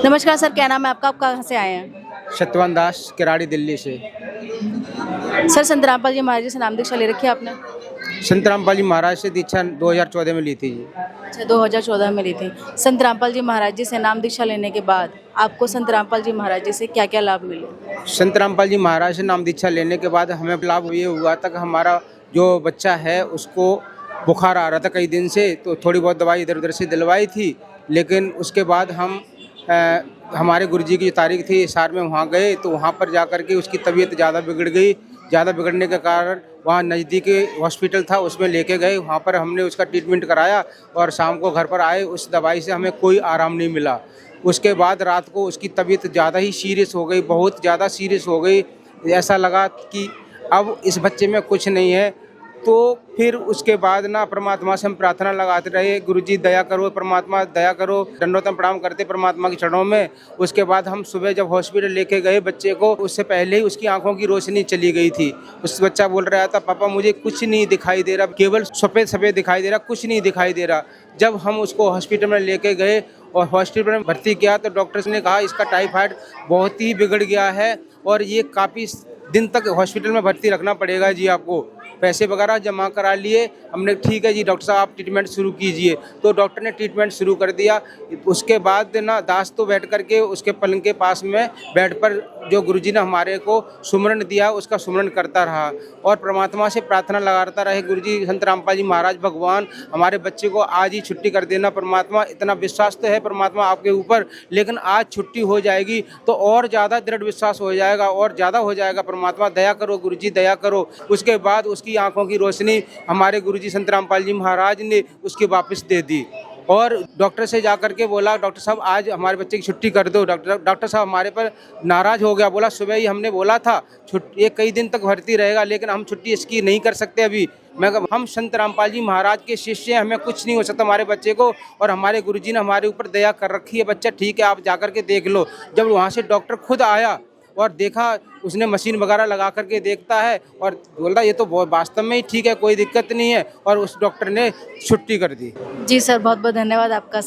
नमस्कार सर, क्या नाम है आपका? आप कहाँ से आए हैं? सत्यवान दास, किराड़ी, दिल्ली से। सर, संत रामपाल जी महाराज जी से नाम दीक्षा ले रखी है आपने? संत रामपाल जी महाराज से दीक्षा 2014 में ली थी जी। अच्छा, 2014 में ली थी। संत रामपाल जी महाराज जी से नाम दीक्षा लेने के बाद आपको संत रामपाल जी महाराज जी से क्या क्या लाभ मिले? संत रामपाल जी महाराज से नाम दीक्षा लेने के बाद हमें लाभ ये हुआ था कि हमारा जो बच्चा है उसको बुखार आ रहा था कई दिन से, तो थोड़ी बहुत दवाई इधर उधर से दिलवाई थी। लेकिन उसके बाद हम हमारे गुरुजी की जो तारीख थी हिसार में, वहाँ गए तो वहाँ पर जा कर के उसकी तबीयत ज़्यादा बिगड़ गई। ज़्यादा बिगड़ने के कारण वहाँ नज़दीकी हॉस्पिटल था, उसमें लेके गए। वहाँ पर हमने उसका ट्रीटमेंट कराया और शाम को घर पर आए। उस दवाई से हमें कोई आराम नहीं मिला। उसके बाद रात को उसकी तबीयत ज़्यादा ही सीरियस हो गई, बहुत ज़्यादा सीरियस हो गई। ऐसा लगा कि अब इस बच्चे में कुछ नहीं है। तो फिर उसके बाद ना परमात्मा से हम प्रार्थना लगाते रहे, गुरुजी दया करो, परमात्मा दया करो, दंडोतम प्रणाम करते परमात्मा के चरणों में। उसके बाद हम सुबह जब हॉस्पिटल लेके गए बच्चे को, उससे पहले ही उसकी आंखों की रोशनी चली गई थी। उस बच्चा बोल रहा था, पापा मुझे कुछ नहीं दिखाई दे रहा, केवल सफ़ेद सफ़ेद दिखाई दे रहा, कुछ नहीं दिखाई दे रहा। जब हम उसको हॉस्पिटल में लेके गए और हॉस्पिटल में भर्ती किया तो डॉक्टर्स ने कहा इसका टाइफाइड बहुत ही बिगड़ गया है और ये काफ़ी दिन तक हॉस्पिटल में भर्ती रखना पड़ेगा जी आपको। पैसे वगैरह जमा करा लिए हमने। ठीक है जी डॉक्टर साहब, आप ट्रीटमेंट शुरू कीजिए। तो डॉक्टर ने ट्रीटमेंट शुरू कर दिया। उसके बाद ना दास तो बैठ करके उसके पलंग के पास में बेड पर जो गुरुजी ने हमारे को सुमरण दिया उसका सुमरण करता रहा और परमात्मा से प्रार्थना लगाता रहे, गुरुजी संत रामपाल जी महाराज भगवान हमारे बच्चे को आज ही छुट्टी कर देना। परमात्मा, इतना विश्वास तो है परमात्मा आपके ऊपर, लेकिन आज छुट्टी हो जाएगी तो और ज़्यादा दृढ़ विश्वास हो जाएगा और ज़्यादा हो जाएगा। परमात्मा दया करो, गुरुजी दया करो। उसके बाद उसकी आंखों की रोशनी हमारे गुरुजी संत रामपाल जी महाराज ने उसकी वापस दे दी और डॉक्टर से जा कर के बोला, डॉक्टर साहब आज हमारे बच्चे की छुट्टी कर दो। डॉक्टर साहब हमारे पर नाराज़ हो गया, बोला सुबह ही हमने बोला था ये कई दिन तक भर्ती रहेगा, लेकिन हम छुट्टी इसकी नहीं कर सकते अभी। मैं कहा हम संत रामपाल जी महाराज के शिष्य हैं, हमें कुछ नहीं हो सकता हमारे बच्चे को, और हमारे गुरुजी ने हमारे ऊपर दया कर रखी है। बच्चा ठीक है, आप जा कर के देख लो। जब वहाँ से डॉक्टर खुद आया और देखा, उसने मशीन वगैरह लगा करके देखता है और बोला ये तो वास्तव में ही ठीक है, कोई दिक्कत नहीं है, और उस डॉक्टर ने छुट्टी कर दी। जी सर, बहुत बहुत धन्यवाद आपका।